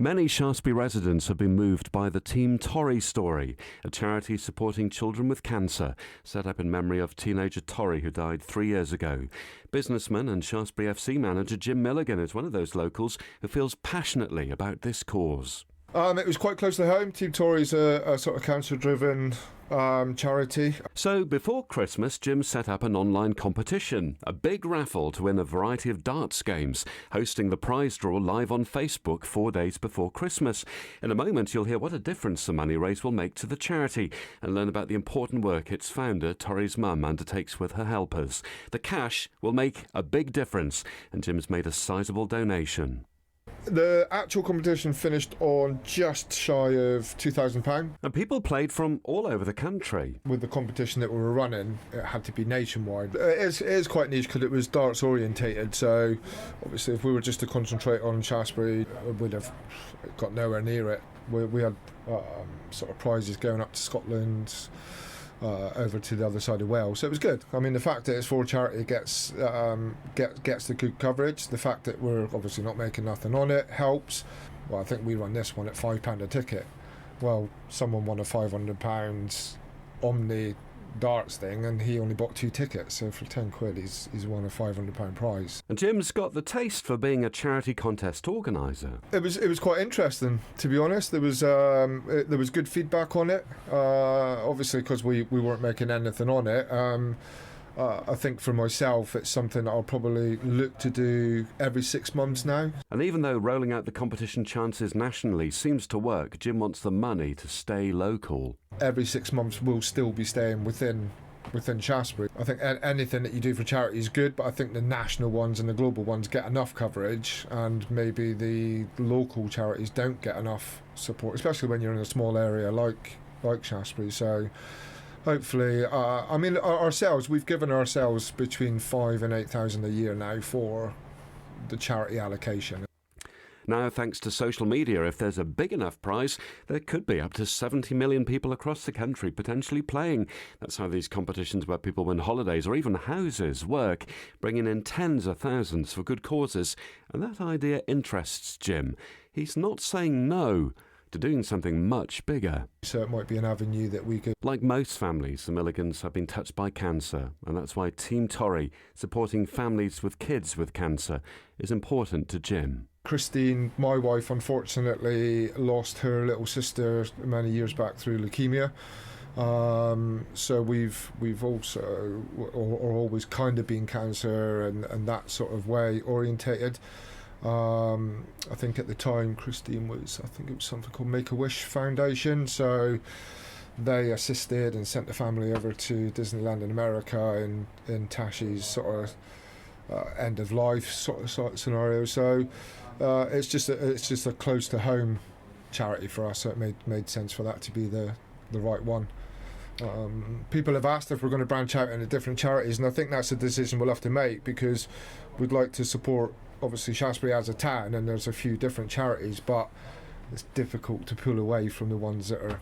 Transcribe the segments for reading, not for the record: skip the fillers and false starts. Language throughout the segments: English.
Many Shaftesbury residents have been moved by the Team Torri story, a charity supporting children with cancer, set up in memory of teenager Torri, who died 3 years ago. Businessman and Shaftesbury FC manager Jim Milligan is one of those locals who feels passionately about this cause. It was quite close to home. Team Torri's a sort of cancer-driven charity. So before Christmas, Jim set up an online competition, a big raffle to win a variety of darts games, hosting the prize draw live on Facebook 4 days before Christmas. In a moment, you'll hear what a difference the money raised will make to the charity and learn about the important work its founder, Torri's mum, undertakes with her helpers. The cash will make a big difference, and Jim's made a sizable donation. The actual competition finished on just shy of £2,000. And people played from all over the country. With the competition that we were running, it had to be nationwide. It is quite niche because it was darts orientated, so obviously if we were just to concentrate on Shaftesbury, we'd have got nowhere near it. We had sort of prizes going up to Scotland, over to the other side of Wales, so it was good. I mean, the fact that it's for charity gets the good coverage. The fact that we're obviously not making nothing on it helps. Well, I think we run this one at £5 a ticket. Well, someone won a £500 Omni darts thing, and he only bought 2 tickets, so for £10 he's won a £500 prize. And Jim's got the taste for being a charity contest organiser. It was quite interesting, to be honest. There was good feedback on it, obviously because we weren't making anything on it. I think for myself, it's something that I'll probably look to do every 6 months now. And even though rolling out the competition chances nationally seems to work, Jim wants the money to stay local. Every 6 months we'll still be staying within Shaftesbury. I think anything that you do for charity is good, but I think the national ones and the global ones get enough coverage, and maybe the local charities don't get enough support, especially when you're in a small area like Shaftesbury. So hopefully, I mean, ourselves, we've given ourselves between 5,000 and 8,000 a year now for the charity allocation. Now, thanks to social media, if there's a big enough prize, there could be up to 70 million people across the country potentially playing. That's how these competitions where people win holidays or even houses work, bringing in tens of thousands for good causes. And that idea interests Jim. He's not saying no to doing something much bigger. So it might be an avenue that we could... Like most families, the Milligans have been touched by cancer, and that's why Team Torri, supporting families with kids with cancer, is important to Jim. Christine, my wife, unfortunately lost her little sister many years back through leukemia. So we've also always kind of been cancer and that sort of way orientated. I think at the time Christine was, I think it was something called Make-A-Wish Foundation, so they assisted and sent the family over to Disneyland in America in Tashi's sort of end of life sort of scenario. So it's just a close to home charity for us, so it made sense for that to be the right one. People have asked if we're going to branch out into different charities, and I think that's a decision we'll have to make, because we'd like to support, obviously, Shaftesbury as a town, and there's a few different charities, but it's difficult to pull away from the ones that are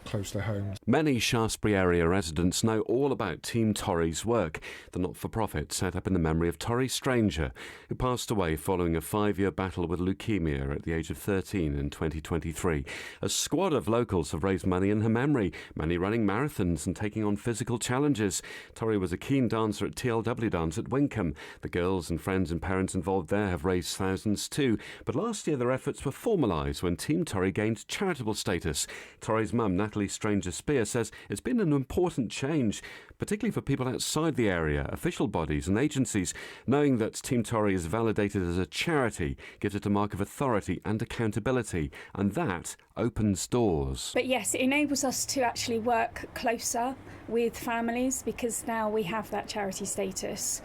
close to home. Many Shaftesbury area residents know all about Team Torri's work, the not-for-profit set up in the memory of Torri Stranger, who passed away following a 5-year battle with leukemia at the age of 13 in 2023. A squad of locals have raised money in her memory, many running marathons and taking on physical challenges. Torri was a keen dancer at TLW Dance at Winkham. The girls and friends and parents involved there have raised thousands too, but last year their efforts were formalised when Team Torri gained charitable status. Torri's mum, Natalie Stranger-Spear, says it's been an important change, particularly for people outside the area, official bodies and agencies. Knowing that Team Torri is validated as a charity gives it a mark of authority and accountability, and that opens doors. But yes, it enables us to actually work closer with families, because now we have that charity status.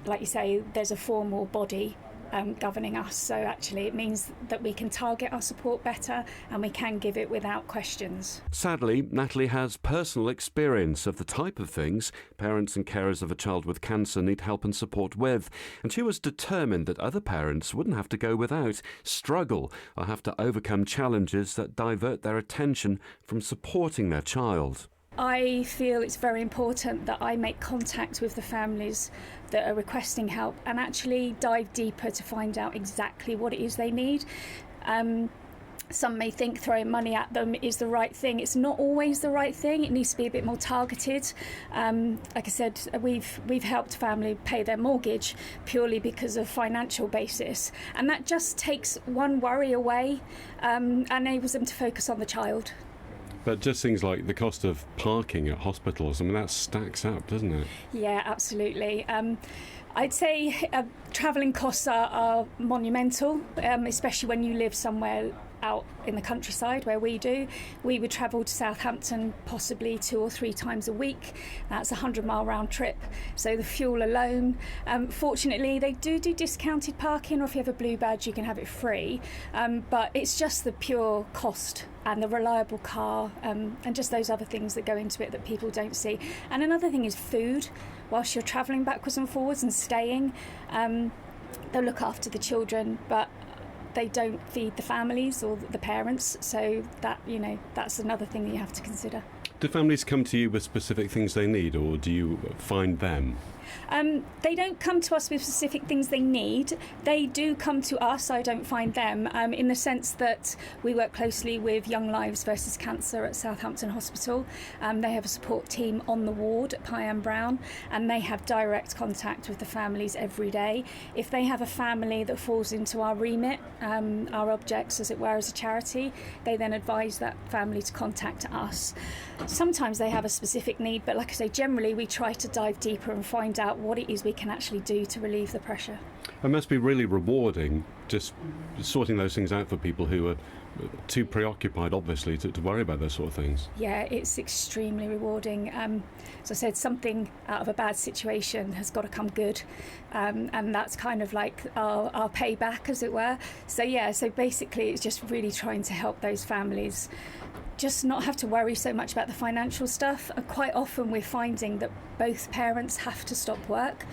Like you say, there's a formal body governing us, so actually it means that we can target our support better and we can give it without questions. Sadly, Natalie has personal experience of the type of things parents and carers of a child with cancer need help and support with, and she was determined that other parents wouldn't have to go without, struggle, or have to overcome challenges that divert their attention from supporting their child. I feel it's very important that I make contact with the families that are requesting help and actually dive deeper to find out exactly what it is they need. some may think throwing money at them is the right thing. It's not always the right thing. It needs to be a bit more targeted. Like I said, we've helped a family pay their mortgage purely because of financial basis, and that just takes one worry away and enables them to focus on the child. But just things like the cost of parking at hospitals, I mean, that stacks up, doesn't it? Yeah, absolutely. I'd say travelling costs are monumental, especially when you live somewhere out in the countryside where we do. We would travel to Southampton possibly 2 or 3 times a week. That's a 100-mile round trip. So the fuel alone, fortunately they do discounted parking, or if you have a blue badge you can have it free, but it's just the pure cost and the reliable car, and just those other things that go into it that people don't see. And another thing is food. Whilst you're travelling backwards and forwards and staying, they'll look after the children, but they don't feed the families or the parents, so that, you know, that's another thing that you have to consider. Do families come to you with specific things they need, or do you find them? They don't come to us with specific things they need. They do come to us, I don't find them, in the sense that we work closely with Young Lives versus Cancer at Southampton Hospital. They have a support team on the ward at Pye Brown, and they have direct contact with the families every day. If they have a family that falls into our remit, our objects as it were as a charity, they then advise that family to contact us. Sometimes they have a specific need, but like I say, generally we try to dive deeper and find out what it is we can actually do to relieve the pressure. It must be really rewarding just sorting those things out for people who are too preoccupied, obviously, to worry about those sort of things. Yeah, it's extremely rewarding. As I said, something out of a bad situation has got to come good, and that's kind of like our payback, as it were. So yeah, so basically it's just really trying to help those families just not have to worry so much about the financial stuff. And quite often we're finding that both parents have to stop work.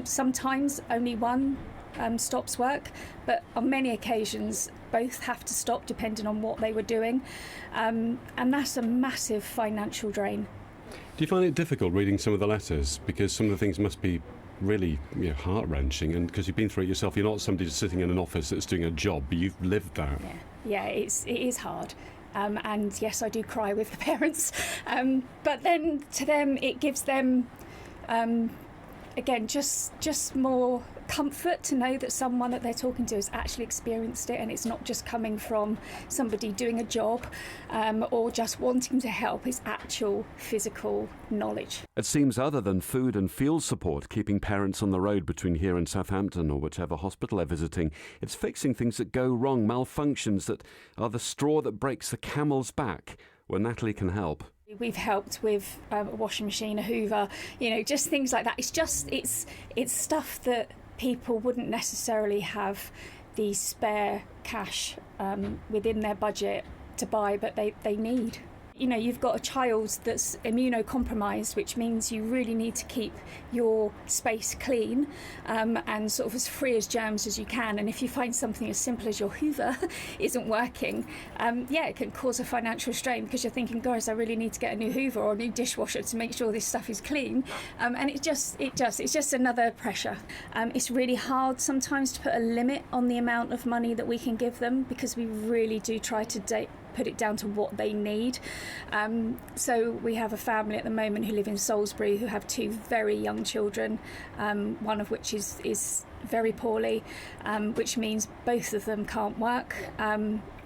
Sometimes only one stops work, but on many occasions both have to stop depending on what they were doing, and that's a massive financial drain. Do you find it difficult reading some of the letters, because some of the things must be really, you know, heart-wrenching, and because you've been through it yourself, you're not somebody just sitting in an office that's doing a job, but you've lived that. Yeah, it is hard. And yes, I do cry with the parents, but then to them it gives them, again, just more comfort to know that someone that they're talking to has actually experienced it, and it's not just coming from somebody doing a job or just wanting to help. It's actual physical knowledge. It seems other than food and fuel support, keeping parents on the road between here and Southampton or whichever hospital they're visiting, it's fixing things that go wrong, malfunctions that are the straw that breaks the camel's back, where Natalie can help. We've helped with a washing machine, a hoover, you know, just things like that. It's stuff that people wouldn't necessarily have the spare cash within their budget to buy, but they need. You know, you've got a child that's immunocompromised, which means you really need to keep your space clean and sort of as free as germs as you can. And if you find something as simple as your hoover isn't working, it can cause a financial strain, because you're thinking, guys, I really need to get a new hoover or a new dishwasher to make sure this stuff is clean. And it's just another pressure. It's really hard sometimes to put a limit on the amount of money that we can give them, because we really do try to put it down to what they need. So we have a family at the moment who live in Salisbury who have 2 very young children, one of which is very poorly, which means both of them can't work,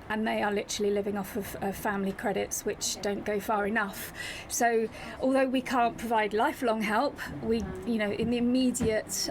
and they are literally living off of family credits, which don't go far enough. So although we can't provide lifelong help, we, you know, in the immediate,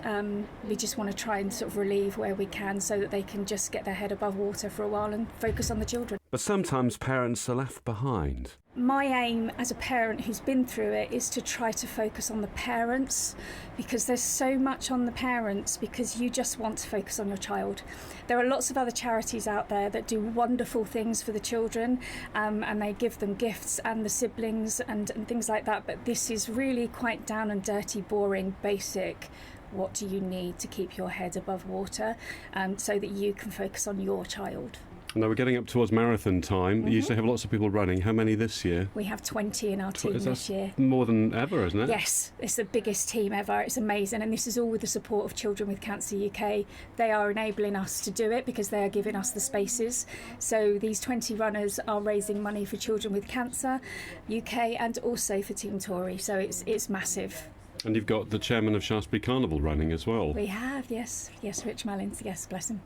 we just want to try and sort of relieve where we can, so that they can just get their head above water for a while and focus on the children. But sometimes parents are left behind. My aim as a parent who's been through it is to try to focus on the parents, because there's so much on the parents, because you just want to focus on your child. There are lots of other charities out there that do wonderful things for the children, and they give them gifts and the siblings and things like that, but this is really quite down and dirty, boring, basic. What do you need to keep your head above water, so that you can focus on your child? Now we're getting up towards marathon time. You used to have lots of people running. How many this year? We have 20 in our team this year. More than ever, isn't it? Yes, it's the biggest team ever. It's amazing, and this is all with the support of Children with Cancer UK. They are enabling us to do it because they are giving us the spaces. So these 20 runners are raising money for Children with Cancer UK and also for Team Torri. So it's massive. And you've got the chairman of Shaftesbury Carnival running as well. We have, yes, Rich Mullins, yes, bless him.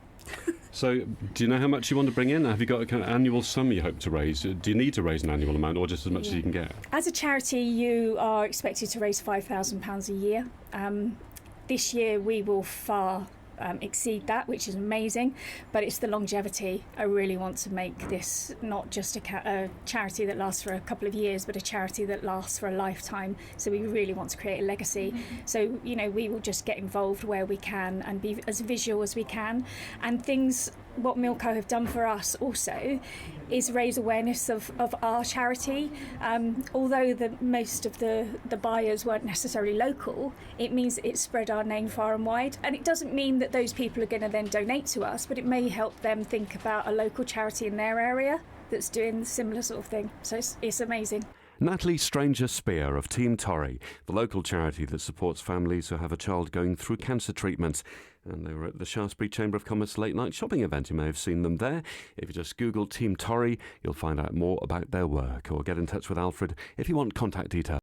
So, do you know how much you want to bring in? Have you got a kind of annual sum you hope to raise? Do you need to raise an annual amount, or just as much as you can get? As a charity, you are expected to raise £5,000 a year. This year, we will far exceed that, which is amazing, but it's the longevity. I really want to make this not just a charity that lasts for a couple of years, but a charity that lasts for a lifetime. So we really want to create a legacy. So, you know, we will just get involved where we can and be as visual as we can. And things, what Milko have done for us also is raise awareness of our charity. Although most of the buyers weren't necessarily local, it means it spread our name far and wide. And it doesn't mean that those people are going to then donate to us, but it may help them think about a local charity in their area that's doing the similar sort of thing. So it's amazing. Natalie Stranger-Spear of Team Torri, the local charity that supports families who have a child going through cancer treatment. And they were at the Shaftesbury Chamber of Commerce late night shopping event. You may have seen them there. If you just Google Team Torri, you'll find out more about their work, or get in touch with Alfred if you want contact details.